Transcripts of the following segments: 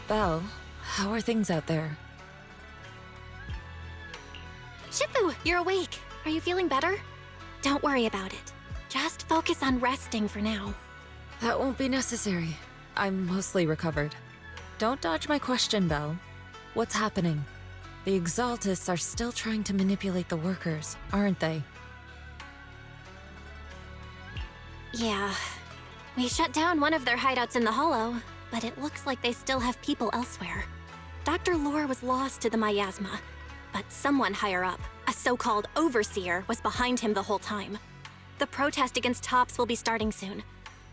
Belle, how are things out there? Shifu, you're awake. Are you feeling better? Don't worry about it. Just focus on resting for now. That won't be necessary. I'm mostly recovered. Don't dodge my question, Belle. What's happening? The Exaltists are still trying to manipulate the workers, aren't they? Yeah. We shut down one of their hideouts in the Hollow, but it looks like they still have people elsewhere. Dr. Lore was lost to the miasma, but someone higher up, a so-called overseer, was behind him the whole time. The protest against Tops will be starting soon.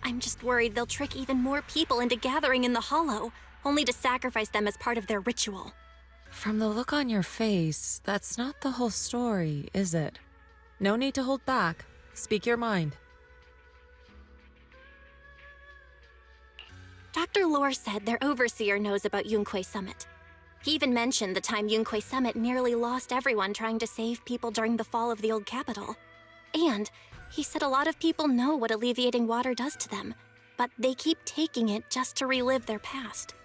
I'm just worried they'll trick even more people into gathering in the Hollow, only to sacrifice them as part of their ritual. From the look on your face, that's not the whole story, is it? No need to hold back. Speak your mind. Dr. Lore said their overseer knows about Yunque Summit. He even mentioned the time Yunque Summit nearly lost everyone trying to save people during the fall of the old capital. And he said a lot of people know what alleviating water does to them, but they keep taking it just to relive their past.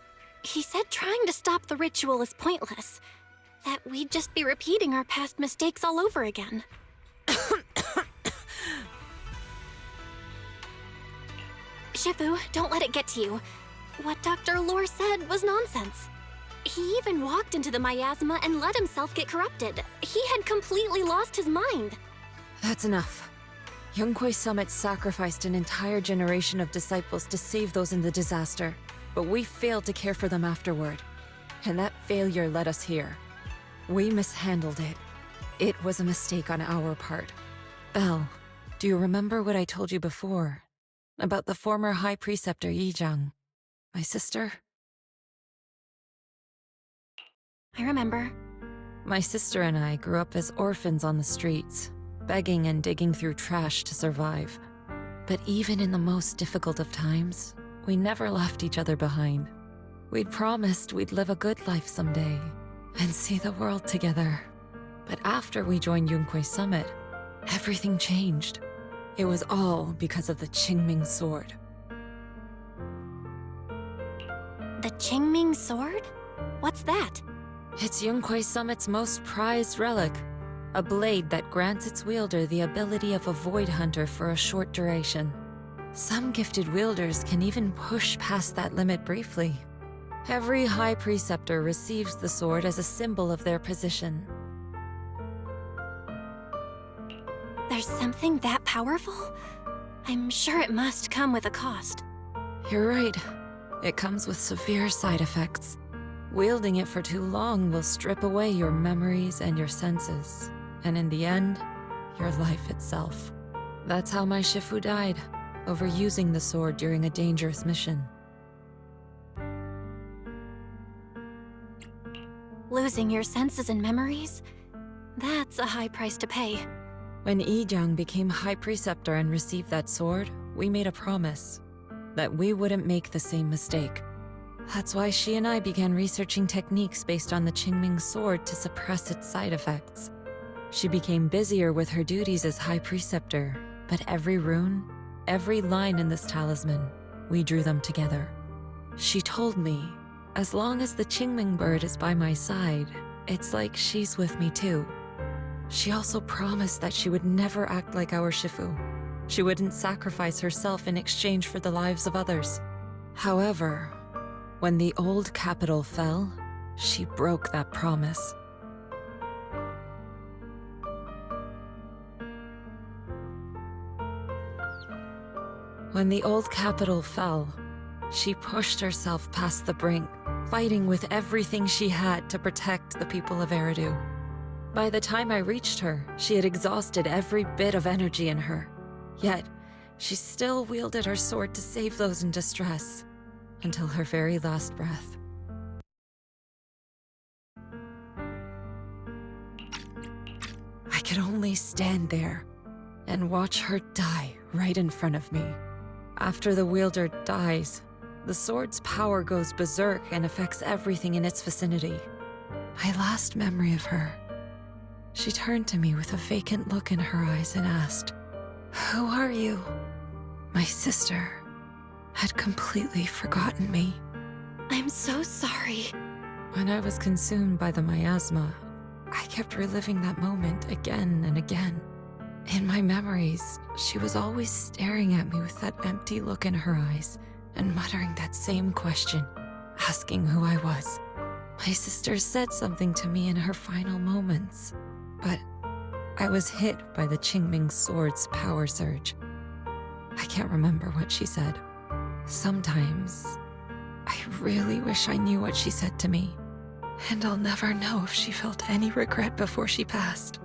He said trying to stop the ritual is pointless, that we'd just be repeating our past mistakes all over again. Shifu, don't let it get to you. What Dr. Lore said was nonsense. He even walked into the miasma and let himself get corrupted. He had completely lost his mind. That's enough. Yunque Summit sacrificed an entire generation of disciples to save those in the disaster, but we failed to care for them afterward. And that failure led us here. We mishandled it. It was a mistake on our part. Belle, do you remember what I told you before? About the former High Preceptor Yizhang, my sister? I remember. My sister and I grew up as orphans on the streets, begging and digging through trash to survive. But even in the most difficult of times, we never left each other behind. We'd promised we'd live a good life someday and see the world together. But after we joined Yunque Summit, everything changed. It was all because of the Qingming sword. The Qingming sword? What's that? It's Yunque Summit's most prized relic, a blade that grants its wielder the ability of a void hunter for a short duration. Some gifted wielders can even push past that limit briefly. Every High Preceptor receives the sword as a symbol of their position. There's something that powerful? I'm sure it must come with a cost. You're right. It comes with severe side effects. Wielding it for too long will strip away your memories and your senses, and in the end, your life itself. That's how my Shifu died, overusing the sword during a dangerous mission. Losing your senses and memories? That's a high price to pay. When Yizhang became High Preceptor and received that sword, we made a promise that we wouldn't make the same mistake. That's why she and I began researching techniques based on the Qingming sword to suppress its side effects. She became busier with her duties as High Preceptor, but every rune, every line in this talisman, we drew them together. She told me, as long as the Qingming bird is by my side, it's like she's with me too. She also promised that she would never act like our Shifu. She wouldn't sacrifice herself in exchange for the lives of others. However, when the old capital fell, she broke that promise. When the old capital fell, she pushed herself past the brink, fighting with everything she had to protect the people of Eridu. By the time I reached her, she had exhausted every bit of energy in her. Yet, she still wielded her sword to save those in distress, until her very last breath. I could only stand there and watch her die right in front of me. After the wielder dies, the sword's power goes berserk and affects everything in its vicinity. My last memory of her, she turned to me with a vacant look in her eyes and asked, "Who are you?" My sister had completely forgotten me. I'm so sorry. When I was consumed by the miasma, I kept reliving that moment again and again. In my memories, she was always staring at me with that empty look in her eyes and muttering that same question, asking who I was. My sister said something to me in her final moments, but I was hit by the Qingming sword's power surge. I can't remember what she said. Sometimes, I really wish I knew what she said to me, and I'll never know if she felt any regret before she passed.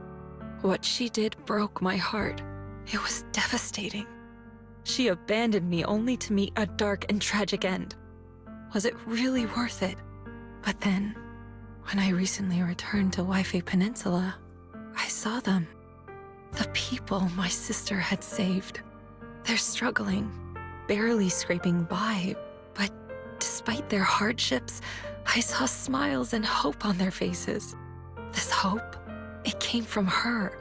What she did broke my heart. It was devastating. She abandoned me only to meet a dark and tragic end. Was it really worth it? But then, when I recently returned to Waifei Peninsula, I saw them. The people my sister had saved. They're struggling, barely scraping by, but despite their hardships, I saw smiles and hope on their faces. This hope, it came from her.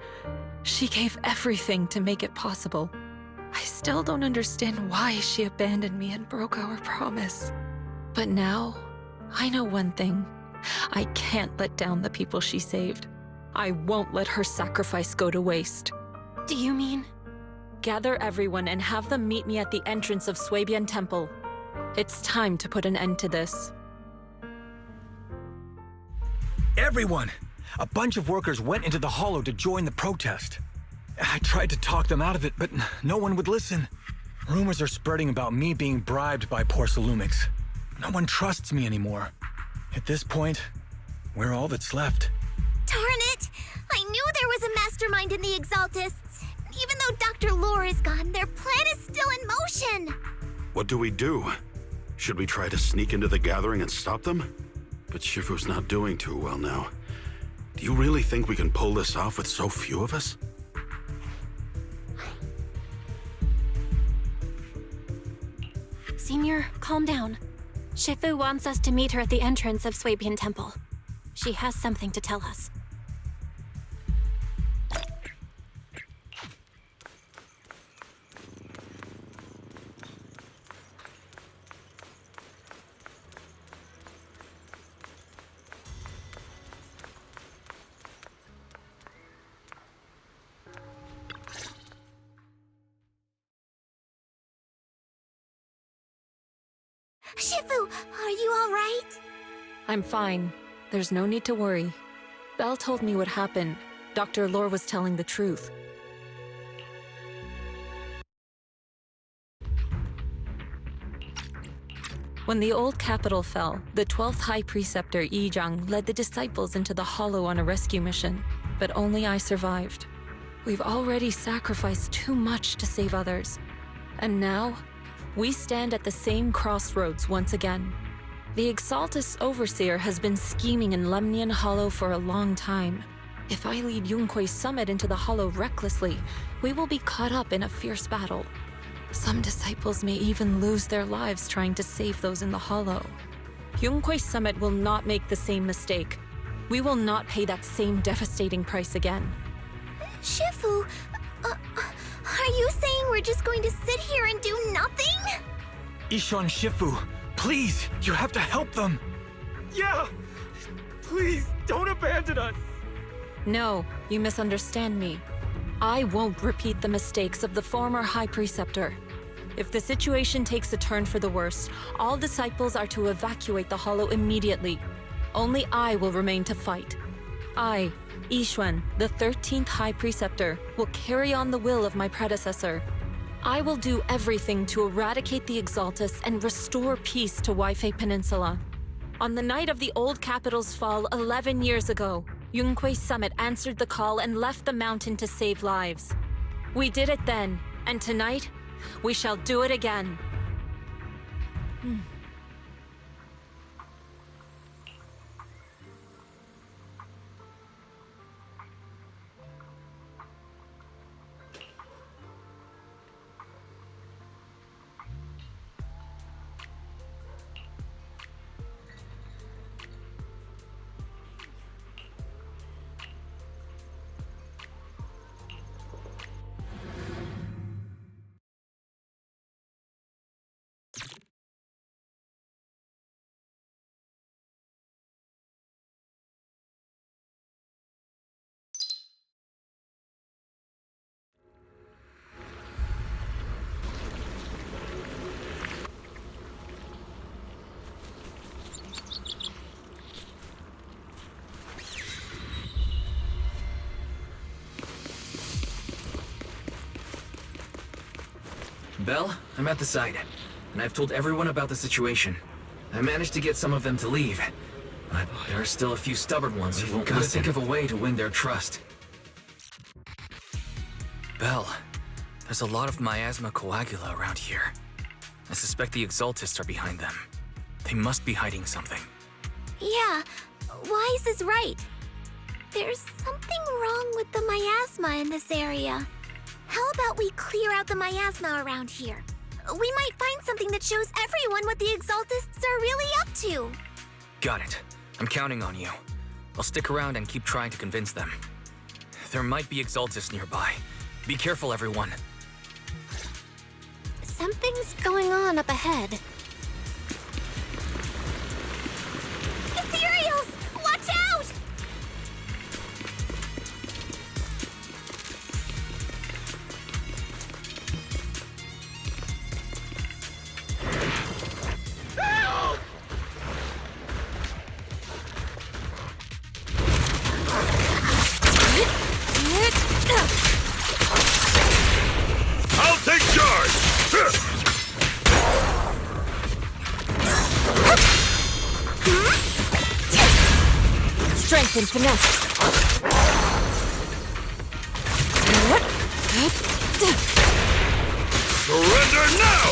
She gave everything to make it possible. I still don't understand why she abandoned me and broke our promise. But now, I know one thing. I can't let down the people she saved. I won't let her sacrifice go to waste. Do you mean? Gather everyone and have them meet me at the entrance of Swabian Temple. It's time to put an end to this. Everyone! A bunch of workers went into the hollow to join the protest. I tried to talk them out of it, but no one would listen. Rumors are spreading about me being bribed by Porcelumix. No one trusts me anymore. At this point, we're all that's left. Darn it! I knew there was a mastermind in the Exaltists. Even though Dr. Lore is gone, their plan is still in motion. What do we do? Should we try to sneak into the gathering and stop them? But Shifu's not doing too well now. Do you really think we can pull this off with so few of us? Senior, calm down. Shifu wants us to meet her at the entrance of Swabian Temple. She has something to tell us. Shifu, are you all right? I'm fine. There's no need to worry. Belle told me what happened. Dr. Lore was telling the truth. When the old capital fell, the 12th High Preceptor Yi Zhang led the disciples into the Hollow on a rescue mission, but only I survived. We've already sacrificed too much to save others. And now, we stand at the same crossroads once again. The Exaltus Overseer has been scheming in Lemnian Hollow for a long time. If I lead Yunkui's summit into the Hollow recklessly, we will be caught up in a fierce battle. Some disciples may even lose their lives trying to save those in the Hollow. Yunkui's summit will not make the same mistake. We will not pay that same devastating price again. Shifu, are you saying we're just going to sit here and do nothing? Ishan Shifu, please, you have to help them. Yeah! Please, don't abandon us! No, you misunderstand me. I won't repeat the mistakes of the former High Preceptor. If the situation takes a turn for the worse, all disciples are to evacuate the Hollow immediately. Only I will remain to fight. I, Yixuan, the 13th High Preceptor, will carry on the will of my predecessor. I will do everything to eradicate the Exaltus and restore peace to Waifei Peninsula. On the night of the old capital's fall 11 years ago, Yunkui's summit answered the call and left the mountain to save lives. We did it then, and tonight, we shall do it again. Belle, I'm at the site, and I've told everyone about the situation. I managed to get some of them to leave, but there are still a few stubborn ones who won't listen. Think of a way to win their trust. Belle, there's a lot of miasma coagula around here. I suspect the Exaltists are behind them. They must be hiding something. Yeah, Wise is right. There's something wrong with the miasma in this area. How about we clear out the miasma around here? We might find something that shows everyone what the Exaltists are really up to. Got it. I'm counting on you. I'll stick around and keep trying to convince them. There might be Exaltists nearby. Be careful, everyone. Something's going on up ahead. Ethereals! Watch out! I'll take charge! Strength and finesse. Surrender now!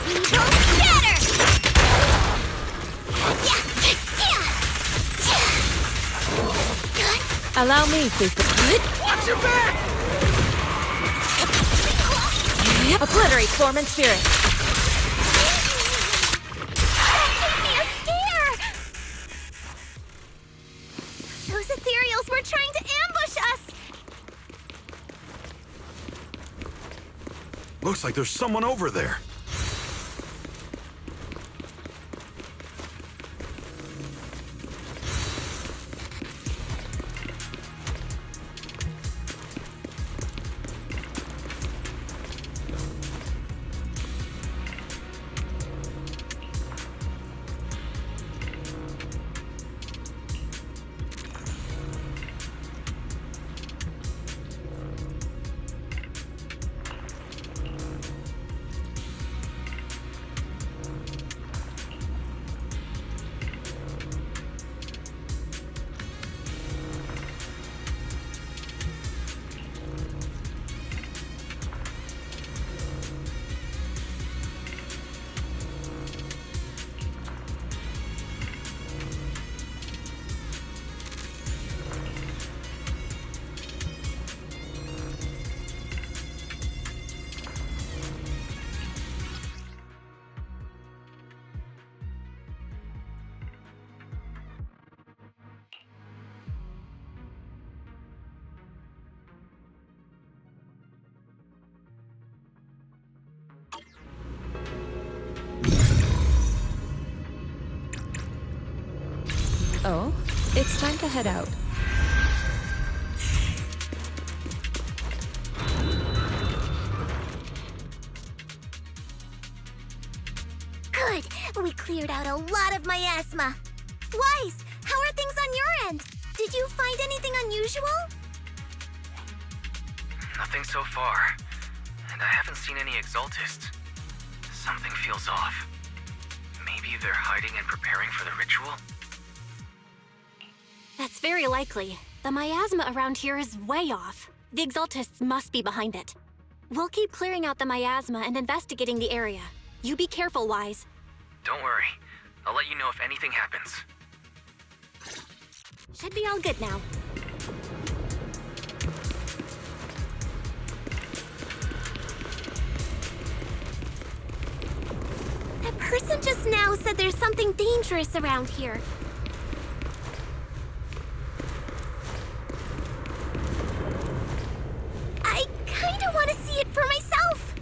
Evil scatter! Allow me, please. Watch your back! Obliterate form and spirit. Give me a scare! Those ethereals were trying to ambush us! Looks like there's someone over there. Oh, it's time to head out. Good! We cleared out a lot of miasma. Wise, how are things on your end? Did you find anything unusual? Nothing so far. And I haven't seen any Exaltists. Something feels off. Maybe they're hiding and preparing for the ritual? That's very likely. The miasma around here is way off. The Exaltists must be behind it. We'll keep clearing out the miasma and investigating the area. You be careful, Wise. Don't worry. I'll let you know if anything happens. Should be all good now. That person just now said there's something dangerous around here. I kinda want to see it for myself.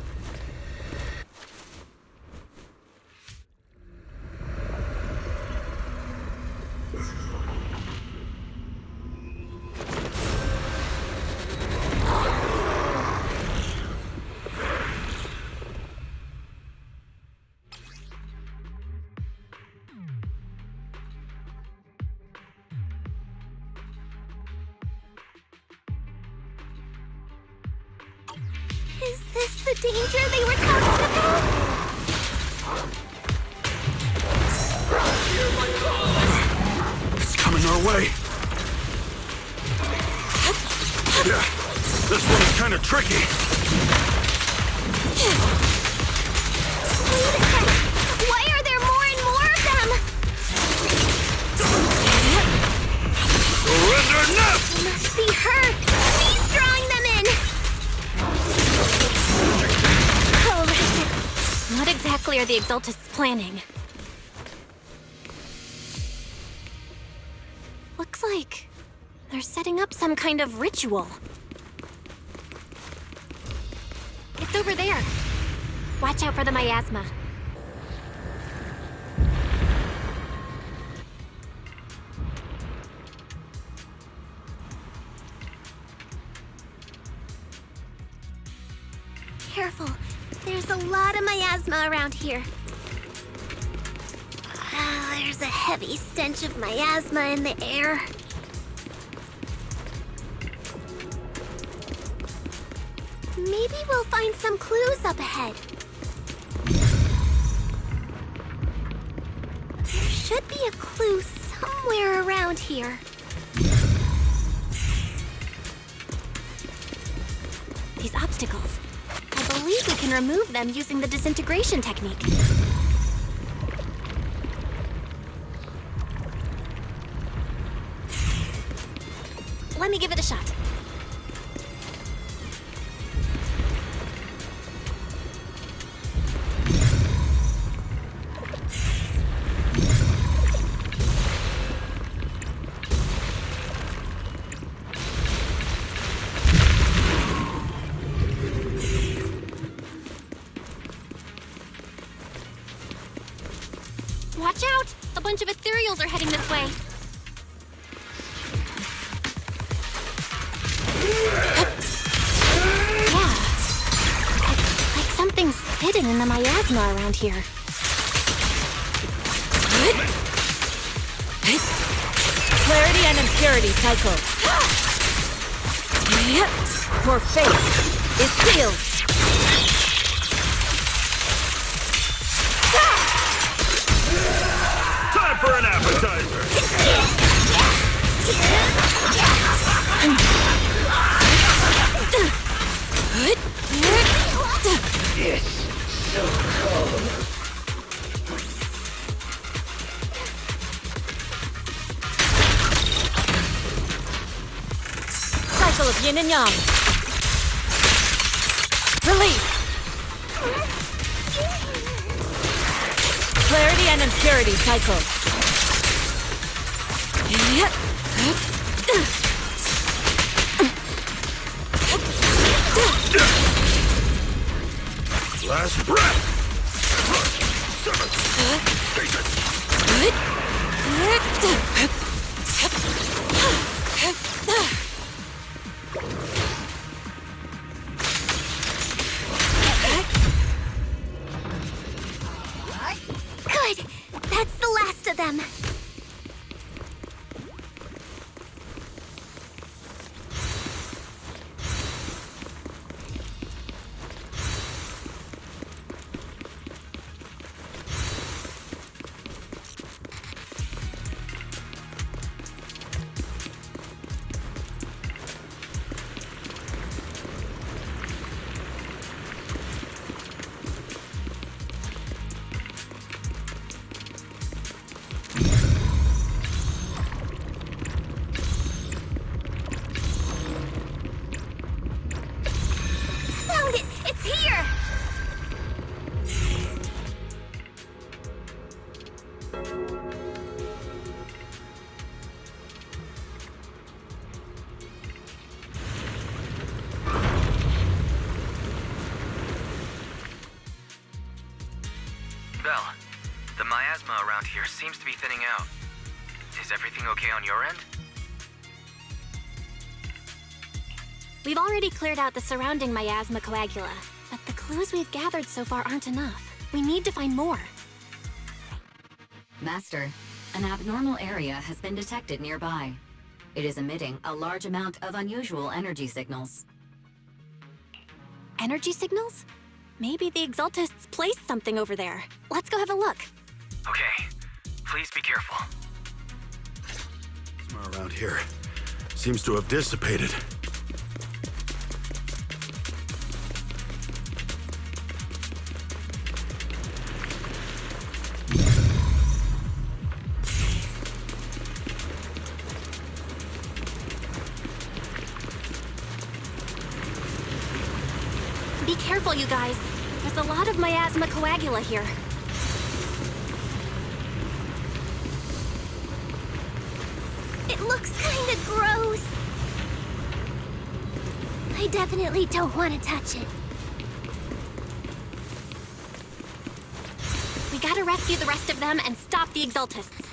Is this the danger they were talking about? It's coming our way. Yeah, this one's kind of tricky. Wait a second. Why are there more and more of them? Surrender now! It must be her. She's drawing them in. Oh, What exactly are the Exaltists planning? Looks like they're setting up some kind of ritual. It's over there. Watch out for the miasma. careful. There's a lot of miasma around here. There's a heavy stench of miasma in the air. Maybe we'll find some clues up ahead. There should be a clue somewhere around here. These obstacles. I believe we can remove them using the disintegration technique. Let me give it a shot. Watch out! A bunch of ethereals are heading this way. Yeah. It's like something's hidden in the miasma around here. Clarity and impurity cycle. Your fate is sealed. Time for an appetizer! Cycle of yin and yang. Release. Clarity and impurity cycle. Last breath! Good! That's the last of them. Found it! It's here! Belle, the miasma around here seems to be thinning out. Is everything okay on your end? We've already cleared out the surrounding miasma coagula, but the clues we've gathered so far aren't enough. We need to find more. Master, an abnormal area has been detected nearby. It is emitting a large amount of unusual energy signals. Energy signals? Maybe the Exaltists placed something over there. Let's go have a look. Okay, please be careful. Somewhere around here. Seems to have dissipated. Be careful, you guys. There's a lot of miasma coagula here. It looks kinda gross. I definitely don't want to touch it. We gotta rescue the rest of them and stop the Exaltists.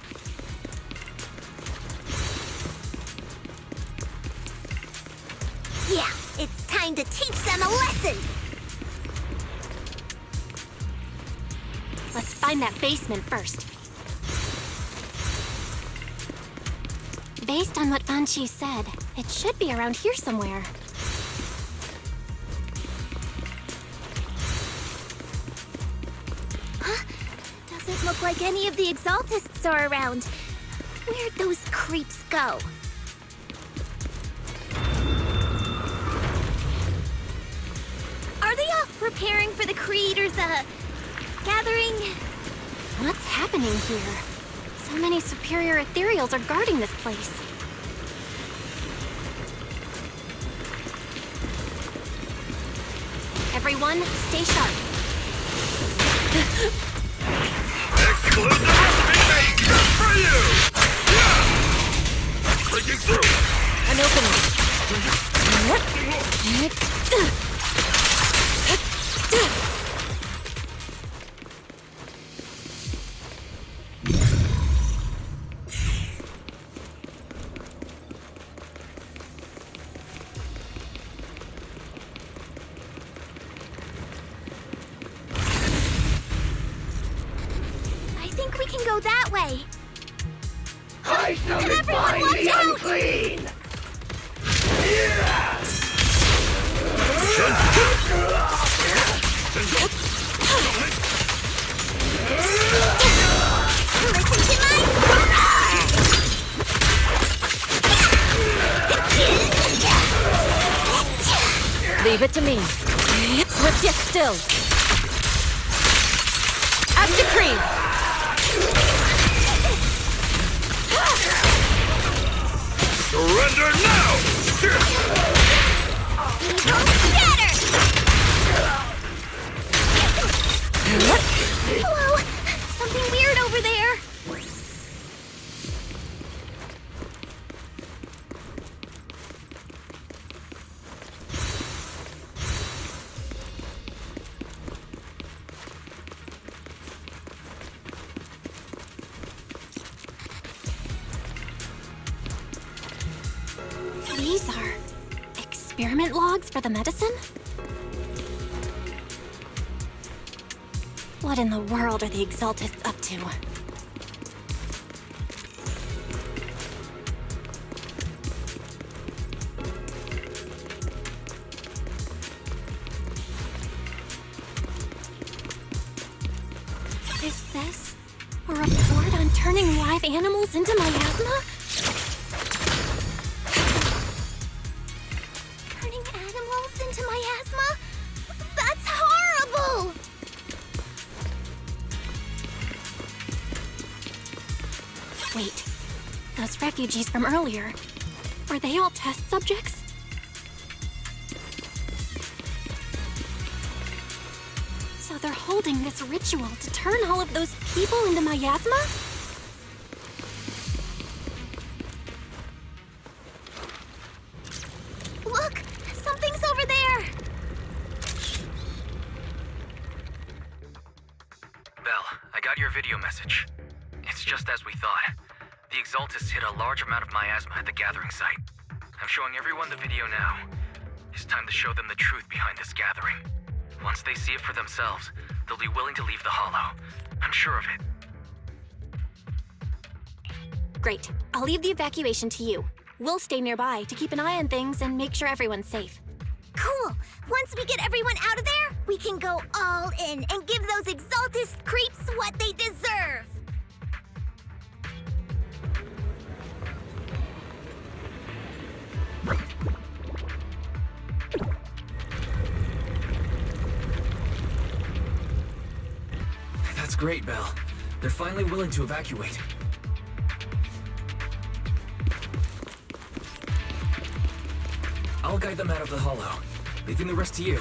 Yeah, it's time to teach them a lesson. Let's find that basement first. Based on what Banshee said, it should be around here somewhere. Huh? Doesn't look like any of the Exaltists are around. Where'd those creeps go? Are they off preparing for the Creators, gathering? What's happening here? So many superior ethereals are guarding this place. Everyone, stay sharp. For you! Breaking through! An opening. I think we can go that way. I Everyone, find watch the out! unclean! Listen to Leave it to me. Swift yet still. After cream. Surrender now! Whoa! Something weird over there! These are experiment logs for the medicine? What in the world are the Exaltists up to? Is this a report on turning live animals into miasma? Turning animals into miasma? That's horrible! Wait, those refugees from earlier, were they all test subjects? So they're holding this ritual to turn all of those people into miasma? Look! Something's over there! Belle, I got your video message. It's just as we thought. The Exaltists hit a large amount of miasma at the gathering site. I'm showing everyone the video now. It's time to show them the truth behind this gathering. Once they see it for themselves, they'll be willing to leave the Hollow. I'm sure of it. Great. I'll leave the evacuation to you. We'll stay nearby to keep an eye on things and make sure everyone's safe. Cool! Once we get everyone out of there, we can go all in and give those Exaltist creeps what they deserve. That's great, Belle. They're finally willing to evacuate. I'll guide them out of the hollow, leaving the rest to you.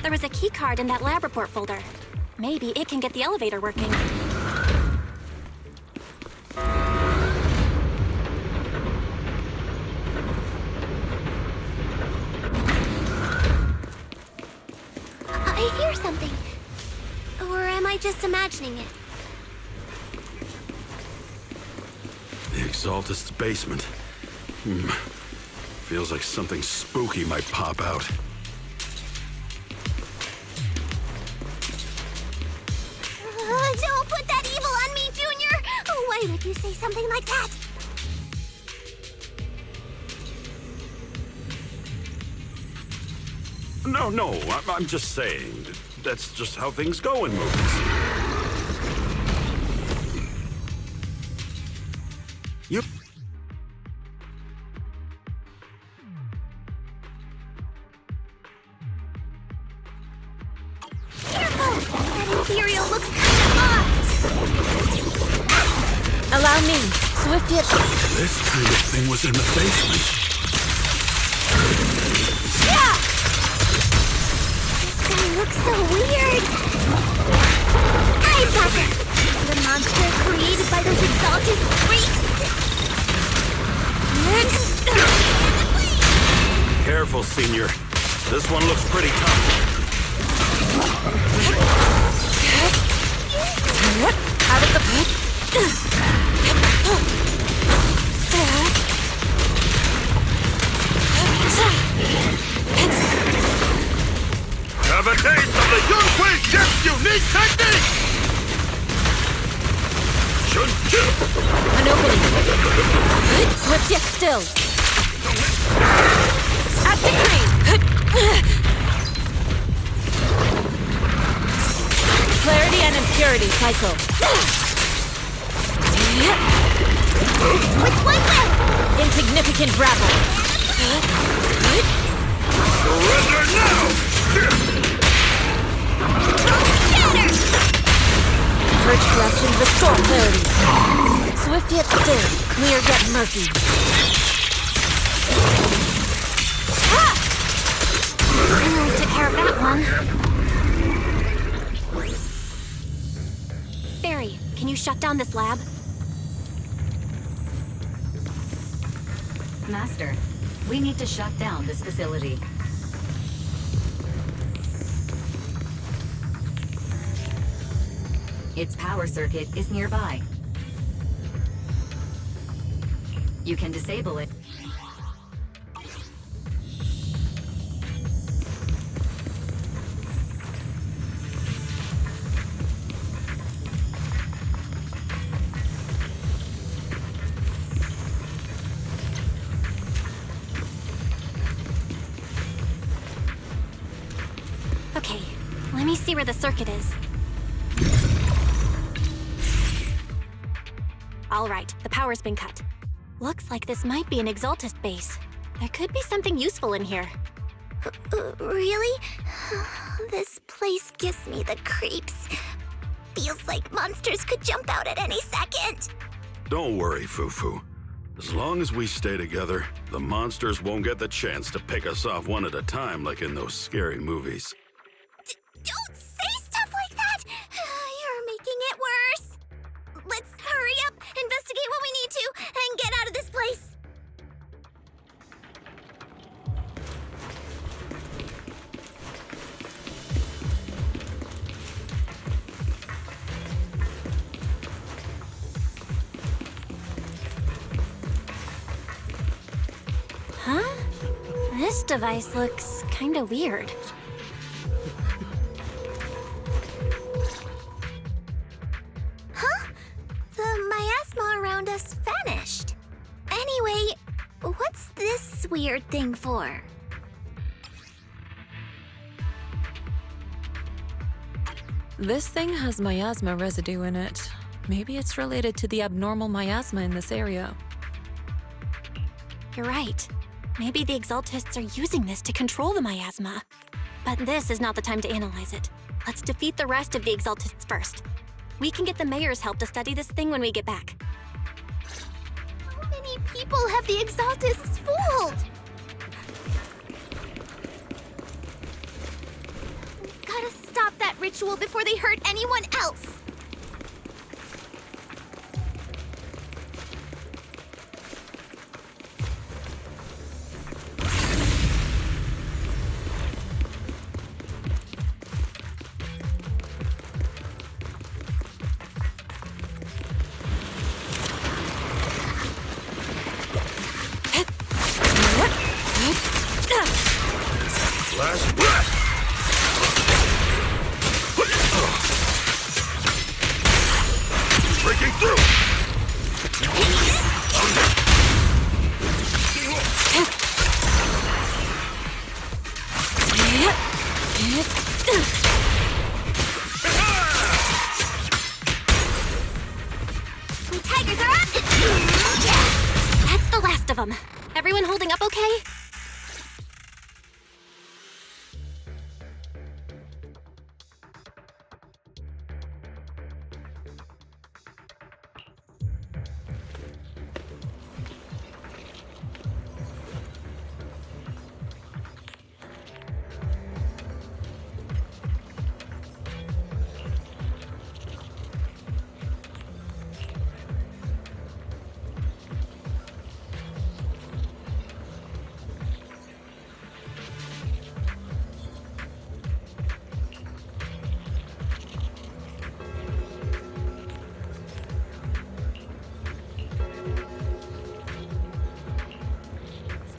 There was a key card in that lab report folder. Maybe it can get the elevator working. I hear something. Or am I just imagining it? The Exaltist's basement. Feels like something spooky might pop out. Don't put that evil on me, Junior! Why would you say something like that? No, I'm just saying. That's just how things go in movies. You... Careful! That Imperial looks kind of off! Allow me. Swift hit. This kind of thing was in the basement. Yeah! This guy looks so weird! I've got this! The monster created by those Exaltist freaks! Careful, Senior. This one looks pretty tough. Out of the pit. Have a taste of the Yunhui Chef's unique technique! An opening. Swift yet still. At degree. Clarity and impurity cycle. Which one will? Insignificant rabble. Surrender now! Purge corruption, restore clarity. Swift yet still, clear yet murky. Took care of that one. Barry, can you shut down this lab? Master, we need to shut down this facility. Its power circuit is nearby. You can disable it. Okay, let me see where the circuit is. All right, the power's been cut. Looks like this might be an Exaltist base. There could be something useful in here. Really? This place gives me the creeps. Feels like monsters could jump out at any second. Don't worry, Fufu. As long as we stay together, the monsters won't get the chance to pick us off one at a time like in those scary movies. Don't say stuff like that! You're making it worse. Let's hurry up, investigate what we need to, and get out of this place. Huh? This device looks kinda weird. Huh? The miasma around us vanished. this weird thing for? This thing has miasma residue in it. Maybe it's related to the abnormal miasma in this area. You're right. Maybe the Exaltists are using this to control the miasma. But this is not the time to analyze it. Let's defeat the rest of the Exaltists first. We can get the mayor's help to study this thing when we get back. How many people have the Exaltists fooled? We've gotta stop that ritual before they hurt anyone else. Last breath! Breaking through! The tigers are up! That's the last of them. Everyone holding up okay?